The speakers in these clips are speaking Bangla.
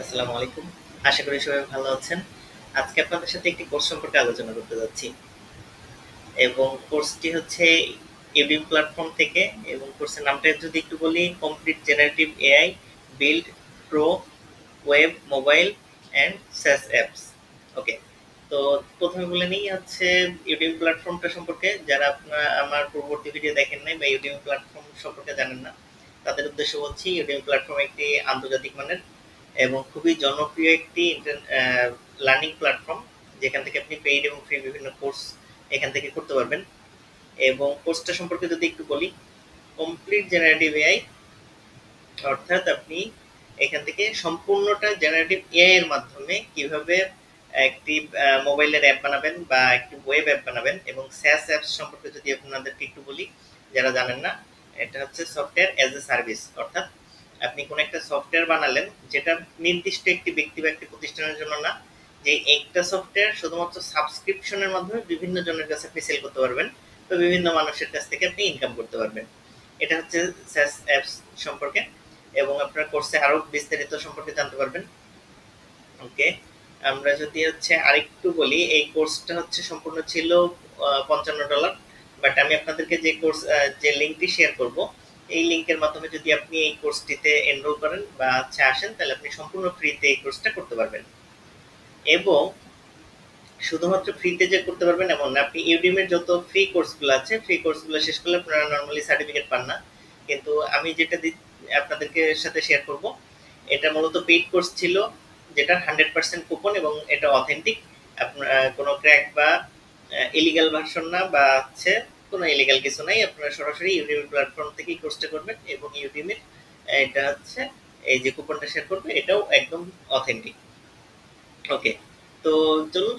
আসসালামু আলাইকুম। আশা করি সবাই ভালো আছেন। আজকে আপনাদের সাথে একটি কোর্স সম্পর্কে আলোচনা করতে যাচ্ছি। এবং কোর্সটি হচ্ছে Udemy প্ল্যাটফর্ম থেকে, এবং কোর্সের নামটা যদি একটু বলি, complete generative AI build pro web mobile and SaaS apps. Okay. তো প্রথমে বলে নিই হচ্ছে Udemy প্ল্যাটফর্মটা সম্পর্কে। যারা আপনারা আমার পূর্ববর্তী ভিডিও দেখেন নাই বা Udemy প্ল্যাটফর্ম সম্পর্কে জানেন না, তাদের উদ্দেশ্য বলছি Udemy প্ল্যাটফর্ম একটি আন্তর্জাতিক মানের এবং খুবই জনপ্রিয় একটি লার্নিং প্ল্যাটফর্ম, যেখান থেকে আপনি পেইড এবং ফ্রি বিভিন্ন কোর্স এখান থেকে করতে পারবেন। এবং কোর্সটা সম্পর্কে যদি একটু বলি, কমপ্লিট জেনারেটিভ এআই, অর্থাৎ আপনি এখান থেকে সম্পূর্ণটা জেনারেটিভ এআই এর মাধ্যমে কিভাবে একটি মোবাইলের অ্যাপ বানাবেন বা একটি ওয়েব অ্যাপ বানাবেন। এবং SaaS অ্যাপস সম্পর্কে যদি আপনাদেরকে একটু বলি, যারা জানেন না, এটা হচ্ছে সফটওয়্যার অ্যাজ এ সার্ভিস। অর্থাৎ আপনি কোনো একটা সফটওয়্যার বানালেন যেটা নির্দিষ্ট একটি ব্যক্তি বা একটি প্রতিষ্ঠানের জন্য না, যে একটা সফটওয়্যার শুধুমাত্র সাবস্ক্রিপশনের মাধ্যমে বিভিন্ন জনের কাছে আপনি সেল করতে পারবেন বা বিভিন্ন মানুষের কাছ থেকে আপনি ইনকাম করতে পারবেন। এটা হচ্ছে SaaS অ্যাপস সম্পর্কে। এবং আপনার কোর্সে আরো বিস্তারিত সম্পর্কে জানতে পারবেন। ওকে। আমরা যদি হচ্ছে আরেকটু বলি, এই কোর্সটা হচ্ছে সম্পূর্ণ ছিল $55। বাট আমি আপনাদেরকে যে কোর্স যে লিঙ্কটি শেয়ার করব, এই লিঙ্কের মাধ্যমে যদি আপনি এই কোর্সটিতে এনরোল করেন বা হচ্ছে আসেন, তাহলে আপনি সম্পূর্ণ ফ্রিতে এই কোর্সটা করতে পারবেন। এবং শুধুমাত্র ফ্রিতে যে করতে পারবেন এমন না, আপনি ইউডিমির যত ফ্রি কোর্সগুলো আছে, ফ্রি কোর্সগুলো শেষ করলে আপনারা নর্মালি সার্টিফিকেট পান না। কিন্তু আমি যেটা আপনাদেরকে সাথে শেয়ার করব, এটা মূলত পেইড কোর্স ছিল, যেটা 100% কুপন এবং এটা অথেন্টিক। আপনার কোনো ক্র্যাক বা ইলিগাল ভার্সন না, বা হচ্ছে কোনো ইলিগাল কিছু নাই। আপনারা সরাসরি ইউডিমি প্ল্যাটফর্ম থেকেই কোর্সটা করবেন, এবং ইউডিমির এটা হচ্ছে এই যে কুপনটা শেয়ার করবে, এটাও একদম অথেন্টিক। ওকে। তো চলুন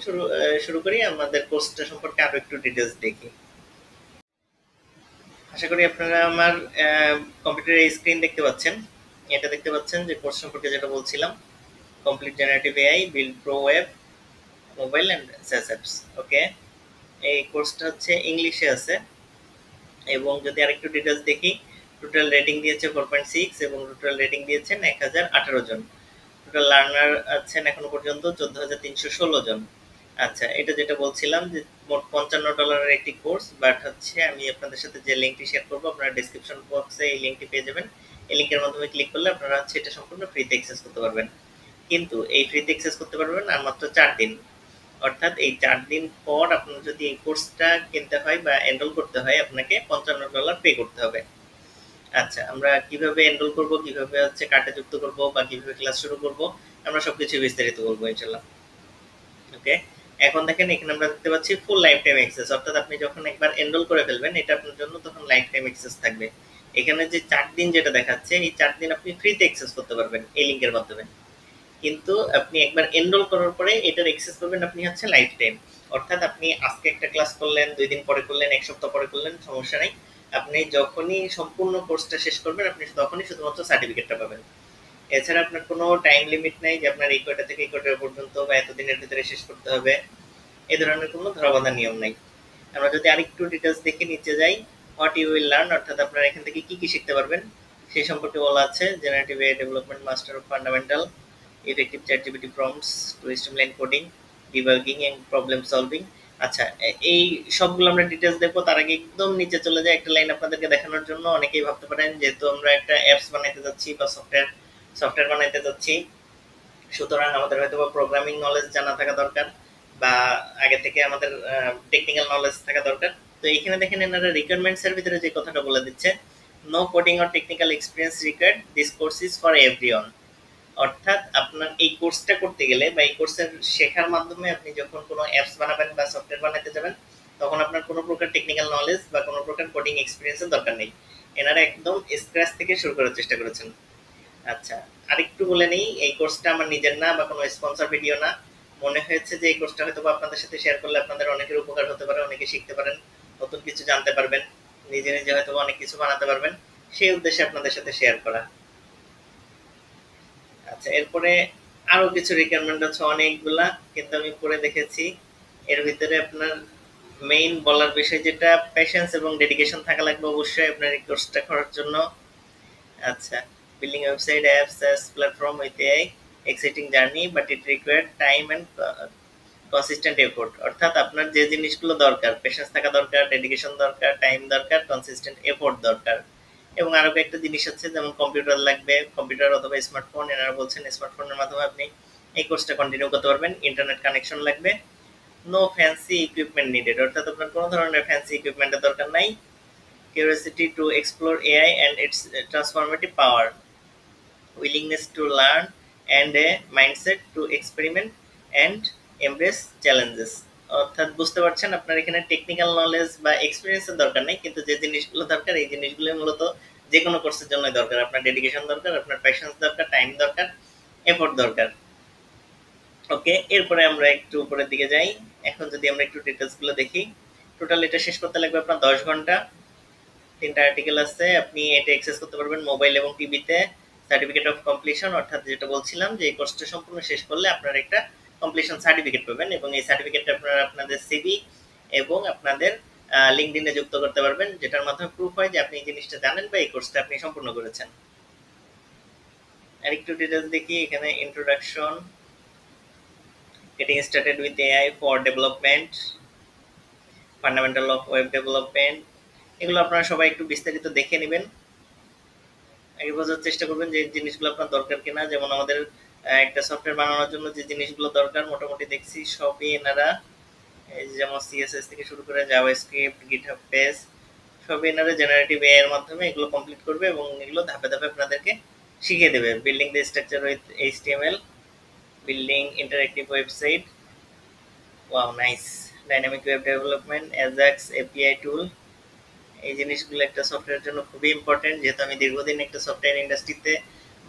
শুরু করি আমাদের কোর্সটা সম্পর্কে আরো একটু ডিটেলস দেখি। আশা করি আপনারা আমার কম্পিউটারের স্ক্রিন দেখতে পাচ্ছেন। এটা দেখতে পাচ্ছেন যে কোর্স সম্পর্কে যেটা বলছিলাম, complete generative AI build pro web mobile and SaaS apps. Okay. এই কোর্সটা হচ্ছে ইংলিশে আছে। এবং যদি আরেকটু ডিটেলস দেখি, টোটাল রেটিং দিয়েছে 4.6 এবং টোটাল রেটিং দিয়েছেন 1018 জন। টোটাল লার্নার আছেন এখনো পর্যন্ত 14,316 জন। আচ্ছা, এটা যেটা বলছিলাম যে মোট $55 একটি কোর্স। বাট হচ্ছে আমি আপনাদের সাথে যে লিঙ্কটি শেয়ার করবো, আপনারা ডিসক্রিপশন বক্সে এই লিঙ্কটি পেয়ে যাবেন। এই লিঙ্কের মাধ্যমে ক্লিক করলে আপনারা হচ্ছে এটা সম্পূর্ণ ফ্রিতে অ্যাক্সেস করতে পারবেন। কিন্তু এই ফ্রিতে অ্যাক্সেস করতে পারবেন আর মাত্র 4 দিন। অর্থাৎ এই 4 দিন পর আপনার যদি এই কোর্সটা কিনতে হয় বা এনরোল করতে হয়, আপনাকে $55 পে করতে হবে। আচ্ছা, আমরা কিভাবে এনরোল করব, কিভাবে হচ্ছে কার্ডে যুক্ত করব বা কিভাবে ক্লাস শুরু করব, আমরা সবকিছু বিস্তারিত বলবো ইনশাআল্লাহ। ওকে। এখন দেখেন এখানে আমরা দেখতে পাচ্ছি ফুল লাইফ টাইম অ্যাক্সেস। অর্থাৎ আপনি যখন একবার এনরোল করে ফেলবেন, এটা আপনার জন্য তখন লাইফ টাইম অ্যাক্সেস থাকবে। এখানে যে 4 দিন যেটা দেখাচ্ছে, এই 4 দিন আপনি ফ্রিতে অ্যাক্সেস করতে পারবেন এই লিঙ্কের মাধ্যমে। কিন্তু আপনি একবার এনরোল করার পরে এটার অ্যাক্সেস পাবেন আপনি হচ্ছে লাইফ টাইম। অর্থাৎ আপনি আজকে একটা ক্লাস করলেন, 2 দিন পরে করলেন, 1 সপ্তাহ পরে করলেন, সমস্যা নাই। আপনি যখনই সম্পূর্ণ কোর্সটা শেষ করবেন, আপনি তখনই শুধুমাত্র সার্টিফিকেটটা পাবেন। এছাড়া আপনার কোনো টাইম লিমিট নাই যে আপনার এই কয়টা থেকে এই কয়টা পর্যন্ত বা এতদিনের ভিতরে শেষ করতে হবে। এই ধরনের কোনো ধরাবাঁধা নিয়ম নাই। আমরা যদি আরেকটু ডিটেলস দেখে নিচে যাই, হোয়াট ইউ উইল লার্ন, অর্থাৎ আপনারা এখান থেকে কি কি শিখতে পারবেন সেই সম্পর্কে বলা আছে। Generative AI development, master of fundamental, effective ChatGPT prompts to streamline coding, debugging and problem solving. আচ্ছা, এই সবগুলো আমরা ডিটেলস দেখবো। তার আগে একদম নিচে চলে যায় একটা লাইন আপনাদেরকে দেখানোর জন্য। অনেকেই ভাবতে পারেন যেহেতু আমরা একটা অ্যাপস বানাইতে যাচ্ছি বা সফটওয়্যার বানাইতে যাচ্ছি, সুতরাং আমাদের হয়তো বা প্রোগ্রামিং নলেজ জানা থাকা দরকার বা আগে থেকে আমাদের টেকনিক্যাল নলেজ থাকা দরকার। তো এইখানে দেখেন এনারা রিকোয়ারমেন্টস এর ভিতরে যে কথাটা বলে দিচ্ছে, no coding or technical experience required, this course is for everyone. অর্থাৎ আপনার এই কোর্সটা করতে গেলে বা এই কোর্সের শেখার মাধ্যমে আপনি যখন কোনো অ্যাপস বানাবেন বা সফটওয়্যার বানাতে যাবেন, তখন আপনার কোনো প্রকার টেকনিক্যাল নলেজ বা কোনো প্রকার কোডিং এক্সপিরিয়েন্সের দরকার নেই। এনারা একদম স্ক্র্যাচ থেকে শুরু করার চেষ্টা করেছেন। আচ্ছা, আরেকটু বলে নেই, এই কোর্সটা আমার নিজের না বা কোনো স্পন্সর ভিডিও না। মনে হয়েছে যে এই কোর্সটা হয়তো আপনাদের সাথে শেয়ার করলে আপনাদের অনেকের উপকার হতে পারে, অনেকে শিখতে পারেন, নতুন কিছু জানতে পারবেন, নিজে নিজে হয়তো অনেক কিছু বানাতে পারবেন, সেই উদ্দেশ্যে আপনাদের সাথে শেয়ার করা। আচ্ছা, এরপরে আরো কিছু রিকোয়ারমেন্ট আছে অনেকগুলা, কিন্তু আমি পড়ে দেখেছি। এর ভিতরে আপনার মেইন বলার বিষয় যেটা, প্যাশন্স এবং ডেডিকেশন থাকা লাগবে অবশ্যই আপনার এই কোর্সটা করার জন্য। আচ্ছা, building website apps as platform with AI, exciting journey but it required time and consistent effort. অর্থাৎ আপনার যে জিনিসগুলো দরকার, পেশেন্স থাকা দরকার, ডেডিকেশন দরকার, টাইম দরকার, কনসিস্টেন্ট এফোর্ট দরকার। এবং আরো কয়েকটা জিনিস আছে, যেমন কম্পিউটার লাগবে, কম্পিউটার অথবা স্মার্টফোন। এনারা বলছেন স্মার্টফোনের মাধ্যমে আপনি এই কোর্সটা কন্টিনিউ করতে পারবেন। ইন্টারনেট কানেকশন লাগবে। নো ফ্যান্সি ইকুইপমেন্ট নিডেড, অর্থাৎ আপনার কোনো ধরনের ফ্যান্সি ইকুইপমেন্টের দরকার নাই। Curiosity to explore AI and it's transformative power, willingness to learn, and a mindset to experiment and embrace challenges। অর্থাৎ বুঝতে পারছেন আপনার এখানে টেকনিক্যাল নলেজ বা এক্সপিরিয়েন্সের দরকার নেই, কিন্তু যে জিনিসগুলো দরকার এই জিনিসগুলো মূলত যে কোনো কোর্সের জন্য দরকার। আপনার ডেডিকেশন দরকার, আপনার প্যাশন্স দরকার, টাইম দরকার, এফোর্ট দরকার। ওকে, এরপরে আমরা একটু উপরের দিকে যাই। এখন যদি আমরা একটু ডিটেলসগুলো দেখি, টোটাল এটা শেষ করতে লাগবে আপনার 10 ঘন্টা। 3টা আর্টিকেল আছে, আপনি এটা অ্যাক্সেস করতে পারবেন মোবাইল এবং টিভিতে। সার্টিফিকেট অফ কমপ্লিশন, অর্থাৎ যেটা বলছিলাম যে এই কোর্সটা সম্পূর্ণ শেষ করলে আপনারা একটা কমপ্লিশন সার্টিফিকেট পাবেন, এবং এই সার্টিফিকেটটা আপনারা আপনাদের সিভি এবং আপনাদের লিঙ্কডইনে যুক্ত করতে পারবেন, যেটার মাধ্যমে প্রুফ হয় যে আপনি এই জিনিসটা জানেন বা এই কোর্সটা আপনি সম্পূর্ণ করেছেন। আর একটু ডিটেলস দেখি এখানে। Introduction, getting started with AI for development, fundamental of web development, এগুলো আপনারা সবাই একটু বিস্তারিত দেখে নেবেন। আগে বোঝার চেষ্টা করবেন যে জিনিসগুলো আপনার দরকার কিনা। যেমন আমাদের একটা সফটওয়্যার বানানোর জন্য যে জিনিসগুলো দরকার মোটামুটি দেখছি সবই এনারা, যেমন সিএসএস থেকে শুরু করে জাভাস্ক্রিপ্ট, গিটহাব পেজ, সবই এনারা জেনারেটিভ এআই এর মাধ্যমে এগুলো কমপ্লিট করবে এবং এগুলো ধাপে ধাপে আপনাদেরকে শিখিয়ে দেবে। Building the structure with HTML, building interactive website, wow nice, dynamic web development, AJAX API tool. এই জিনিসগুলো একটা সফটওয়্যারের জন্য খুবই ইম্পর্টেন্ট, যেহেতু আমি দীর্ঘদিন একটা সফটওয়্যার ইন্ডাস্ট্রিতে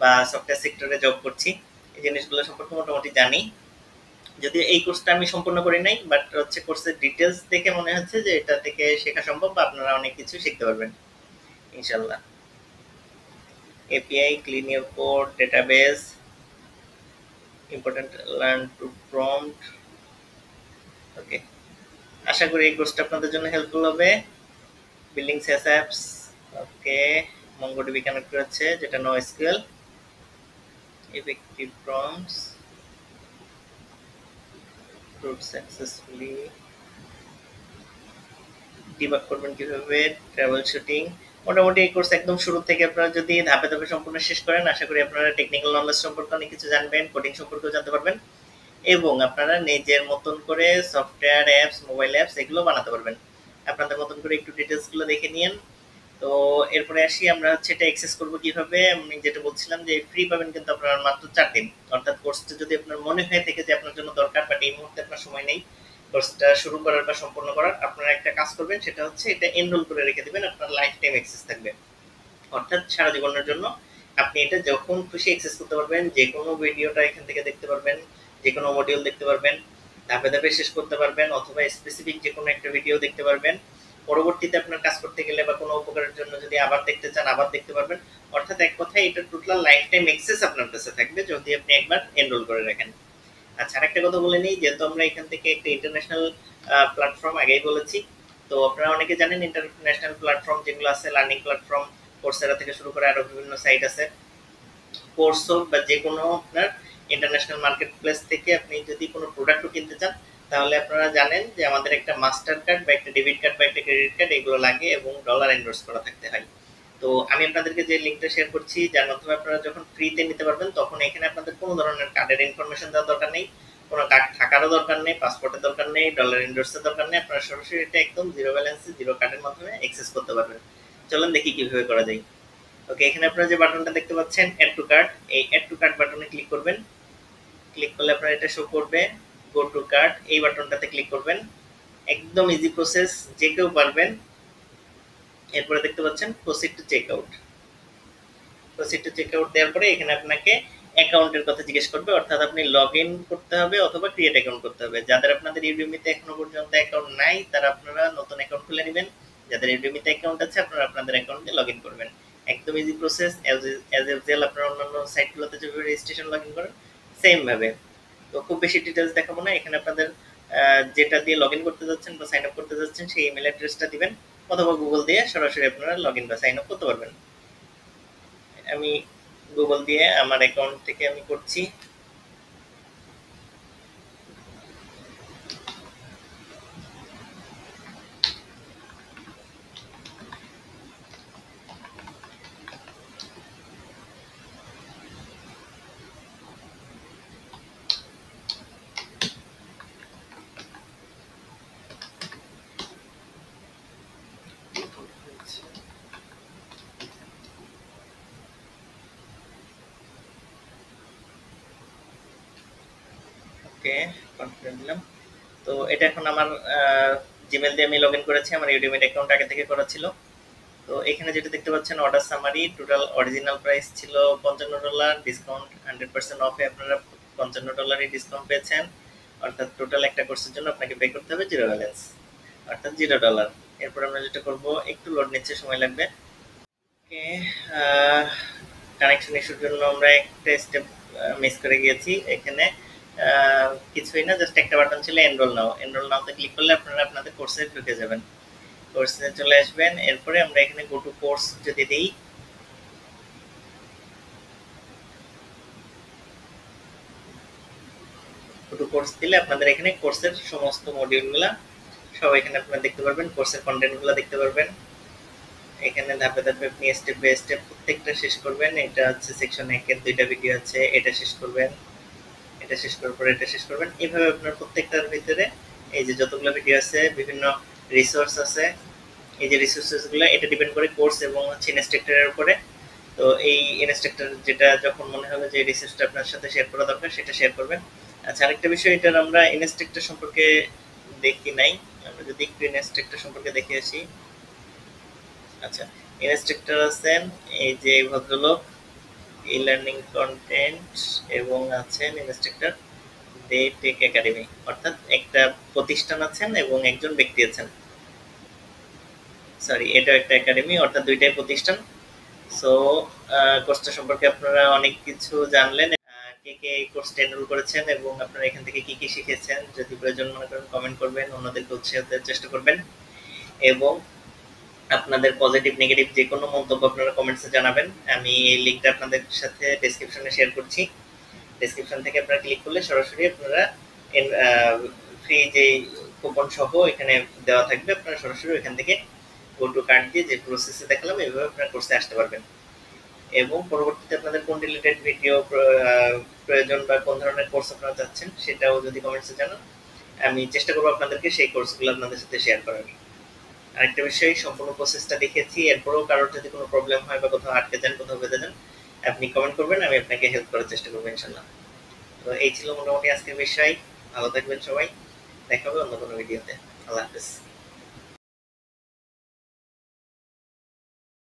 বা সফটওয়্যার সেক্টরে জব করছি। এই জিনিসগুলো সম্পর্কে মোটামুটি জানি, যদিও এই কোর্সটা আমি সম্পূর্ণ করি নাই, বাট হচ্ছে কোর্সের ডিটেলস দেখে মনে হচ্ছে যে এটা থেকে শেখা সম্ভব বা আপনারা অনেক কিছু শিখতে পারবেন ইনশাল্লাহ। API, clean your code, database, important learn to prompt. Okay, আশা করি এই কোর্সটা আপনাদের জন্য হেল্পফুল হবে। Building SaaS apps, okay, MongoDB connect করেছে যেটা NoSQL, effective prompts, proved successfully, debug করবেন কিভাবে, ট্রাবল শুটিং। মোটামুটি এই কোর্স একদম শুরু থেকে আপনারা যদি ধাপে ধাপে সম্পূর্ণ শেষ করেন, আশা করি আপনারা টেকনিক্যাল নলেজ সম্পর্কে অনেক কিছু জানবেন, কোডিং সম্পর্কেও জানতে পারবেন, এবং আপনারা নিজের মতন করে সফটওয়্যার অ্যাপস, মোবাইল অ্যাপস এগুলো বানাতে পারবেন। আপনাদের মতন করে একটু ডিটেলসগুলো দেখে নিন। তো এরপরে আসি আমরা হচ্ছে এটা অ্যাক্সেস করবো কিভাবে। আমি যেটা বলছিলাম যে ফ্রি পাবেন কিন্তু আপনার মাত্র 4 দিন। অর্থাৎ কোর্সটা যদি আপনার মনে হয়ে থাকে যে আপনার জন্য দরকার, বাট এই মুহূর্তে আপনার সময় নেই কোর্সটা শুরু করার বা সম্পূর্ণ করার, আপনারা একটা কাজ করবেন, সেটা হচ্ছে এটা এনরোল করে রেখে দিবেন, আপনার লাইফ টাইম অ্যাক্সেস থাকবে। অর্থাৎ সারা জীবনের জন্য আপনি এটা যখন খুশি অ্যাক্সেস করতে পারবেন, যে কোনো ভিডিওটা এখান থেকে দেখতে পারবেন, যে কোনো মডিউল দেখতে পারবেন, ধাপে ধাপে শেষ করতে পারবেন, অথবা স্পেসিফিক যে কোনো একটা ভিডিও দেখতে পারবেন। পরবর্তীতে আপনার কাজ করতে গেলে বা কোনো উপকারের জন্য যদি আবার দেখতে চান আবার দেখতে পারবেন। অর্থাৎ এক কথায় এটা টোটাল লাইফ টাইম অ্যাক্সেস আপনার কাছে থাকবে যদি আপনি একবার এনরোল করে রাখেন। আচ্ছা, আরেকটা কথা বলে নিই, যেহেতু আমরা এখান থেকে একটা ইন্টারন্যাশনাল প্ল্যাটফর্ম আগেই বলেছি, তো আপনারা অনেকে জানেন ইন্টারন্যাশনাল প্ল্যাটফর্ম যেগুলো আছে, লার্নিং প্ল্যাটফর্ম, কোর্সেরা থেকে শুরু করে আরো বিভিন্ন সাইট আছে। কোর্স হোক বা যে কোনো আপনার ইন্টারন্যাশনাল মার্কেট প্লেস থেকে আপনি যদি কোনো প্রোডাক্টও কিনতে চান, তাহলে আপনারা জানেন যে আমাদের একটা মাস্টার কার্ড বা একটা ডেবিট কার্ড বা একটা ক্রেডিট কার্ড এগুলো লাগে এবং ডলার এন্ডোর্স করা থাকতে হয়। তো আমি আপনাদেরকে যে লিঙ্কটা শেয়ার করছি, যার মাধ্যমে আপনারা যখন ফ্রিতে নিতে পারবেন, তখন এখানে আপনাদের কোনো ধরনের কার্ডের ইনফরমেশন দেওয়ার দরকার নেই, কোনো কার্ড থাকারও দরকার নেই, পাসপোর্টের দরকার নেই, ডলার এন্ডোর্সের দরকার নেই। আপনারা সরাসরি এটা একদম জিরো ব্যালেন্সে, জিরো কার্ডের মাধ্যমে অ্যাক্সেস করতে পারবেন। চলেন দেখি কিভাবে করা যায়। ওকে, এখানে আপনারা যে বাটনটা দেখতে পাচ্ছেন অ্যাড টু কার্ট, এই অ্যাড টু কার্ট বাটনে ক্লিক করবেন। ক্লিক করলে আপনার এটা শো করবে গো টু কার্ট, এই বাটনটাতে ক্লিক করবেন। একদম ইজি প্রসেস, যে কেউ পারবেন। এরপরে দেখতে পাচ্ছেন proceed to check out. Proceed to check out দেওয়ার পরে এখানে আপনাকে অ্যাকাউন্টের কথা জিজ্ঞেস করবে, অর্থাৎ আপনি লগ ইন করতে হবে অথবা ক্রিয়েট অ্যাকাউন্ট করতে হবে। যাদের আপনাদের ইউডেমিতে এখনো পর্যন্ত অ্যাকাউন্ট নাই, তারা আপনারা নতুন অ্যাকাউন্ট খুলে নেবেন। যাদের ইউডেমিতে অ্যাকাউন্ট আছে, আপনারা আপনাদের অ্যাকাউন্টে লগ ইন করবেন। একদম ইজি প্রসেস, অ্যাজ ইউজুয়াল আপনারা অন্যান্য সাইটগুলোতে যেভাবে রেজিস্ট্রেশন লগ ইন করেন সেম ভাবে। তো খুব বেশি ডিটেলস দেখাবো না, এখানে আপনাদের যেটা দিয়ে লগ ইন করতে যাচ্ছেন বা সাইন আপ করতে যাচ্ছেন সেই ইমেল অ্যাড্রেসটা দিবেন, অথবা গুগল দিয়ে সরাসরি আপনারা লগ ইন বা সাইন আপ করতে পারবেন। আমি গুগল দিয়ে আমার অ্যাকাউন্ট থেকে আমি করছি। ওকে, কনফিডেন্ট দিলাম। তো এটা এখন আমার জিমেল দিয়ে আমি লগ ইন করেছি, আমার ইউডিমির অ্যাকাউন্ট আগে থেকে করা ছিল। তো এখানে যেটা দেখতে পাচ্ছেন order summary, total original price ছিল $55, ডিসকাউন্ট 100% অফে আপনারা $55 ডিসকাউন্ট পেয়েছেন। অর্থাৎ টোটাল একটা কোর্সের জন্য আপনাকে পে করতে হবে জিরো ব্যালেন্স, অর্থাৎ $0। এরপর আমরা যেটা করব, একটু লোড নিচ্ছে, সময় লাগবে। ওকে, কানেকশন ইস্যুর জন্য আমরা একটা স্টেপ মিস করে গিয়েছি এখানে। কিছুই না, জাস্ট একটা বাটন ছিল এনরোল নাও। এনরোল নাওতে ক্লিক করলে আপনারা আপনাদের কোর্সে ঢুকে যাবেন, কোর্সে চলে আসবেন। এরপরে আমরা এখানে গো টু কোর্স যদি দিই, গো টু কোর্স দিলে আপনাদের এখানে কোর্সের সমস্ত মডিউলগুলো সব এখানে আপনারা দেখতে পারবেন, কোর্সের কন্টেন্টগুলো দেখতে পারবেন। এখানে ধাপে ধাপে আপনি স্টেপ বাই স্টেপ প্রত্যেকটা শেষ করবেন। এটা হচ্ছে সেকশন 1 এর 2টা ভিডিও আছে, এটা শেষ করবেন, এটা শেষ করার পরে এটা শেষ করবেন। এইভাবে আপনার প্রত্যেকটার ভিতরে এই যে যতগুলো ভিডিও আছে, বিভিন্ন রিসোর্স আছে, এই যে রিসোর্সেসগুলো এটা ডিপেন্ড করে কোর্স এবং হচ্ছে ইনস্ট্রাক্টরের উপরে। তো এই ইনস্ট্রাক্টর যেটা যখন মনে হবে যে রিসোর্সটা আপনার সাথে শেয়ার করা দরকার, সেটা শেয়ার করবেন। আচ্ছা, আরেকটা বিষয়, এটার আমরা ইনস্ট্রাক্টর সম্পর্কে দেখি নাই, আমরা যদি একটু ইনস্ট্রাক্টর সম্পর্কে দেখে আসি। আচ্ছা, ইনস্ট্রাক্টর আছেন এই যে ভদ্রলোক, ই লার্নিং কন্টেন্ট, এবং আছেন ইনস্ট্রাক্টর দে টেক একাডেমি, অর্থাৎ একটা প্রতিষ্ঠান আছেন এবং একজন ব্যক্তি আছেন। সরি, এটা একটা একাডেমি, অর্থাৎ দুইটাই প্রতিষ্ঠান। সো কোর্সটা সম্পর্কে আপনারা অনেক কিছু জানলেন। কে কে এই কোর্সটা এনরোল করেছেন এবং আপনারা এখান থেকে কি কি শিখেছেন, যদি প্রয়োজন মনে করেন কমেন্ট করবেন, অন্যদেরকে উৎসাহ দেওয়ার চেষ্টা করবেন। এবং আপনাদের পজিটিভ নেগেটিভ যে কোনো মন্তব্য আপনারা কমেন্টসে জানাবেন। আমি এই লিঙ্কটা আপনাদের সাথে ডেসক্রিপশনে শেয়ার করছি। ডেসক্রিপশন থেকে আপনারা ক্লিক করলে সরাসরি আপনারা ফ্রি যে কুপন সহ এখানে দেওয়া থাকবে, আপনারা সরাসরি ওইখান থেকে গো টু কার্ড দিয়ে যে প্রসেসে দেখালাম এইভাবে আপনারা কোর্সে আসতে পারবেন। এবং পরবর্তীতে আপনাদের কোন রিলেটেড ভিডিও প্রয়োজন বা কোন ধরনের কোর্স আপনারা চাচ্ছেন, সেটাও যদি কমেন্টসে জানান, আমি চেষ্টা করবো আপনাদেরকে সেই কোর্সগুলো আপনাদের সাথে শেয়ার করার। আরেকটা বিষয়, সম্পূর্ণ প্রসেসটা দেখেছি, এরপরেও কারোর যদি কোনো প্রবলেম হয় বা কোথাও আটকে যান, কোথাও বেঁধে যান, আপনি কমেন্ট করবেন, আমি আপনাকে হেল্প করার চেষ্টা করবো ইনশাল্লাহ। তো এই ছিল মোটামুটি আজকের বিষয়। ভালো থাকবেন সবাই, দেখা হবে অন্য কোনো ভিডিওতে। আল্লাহ হাফেজ।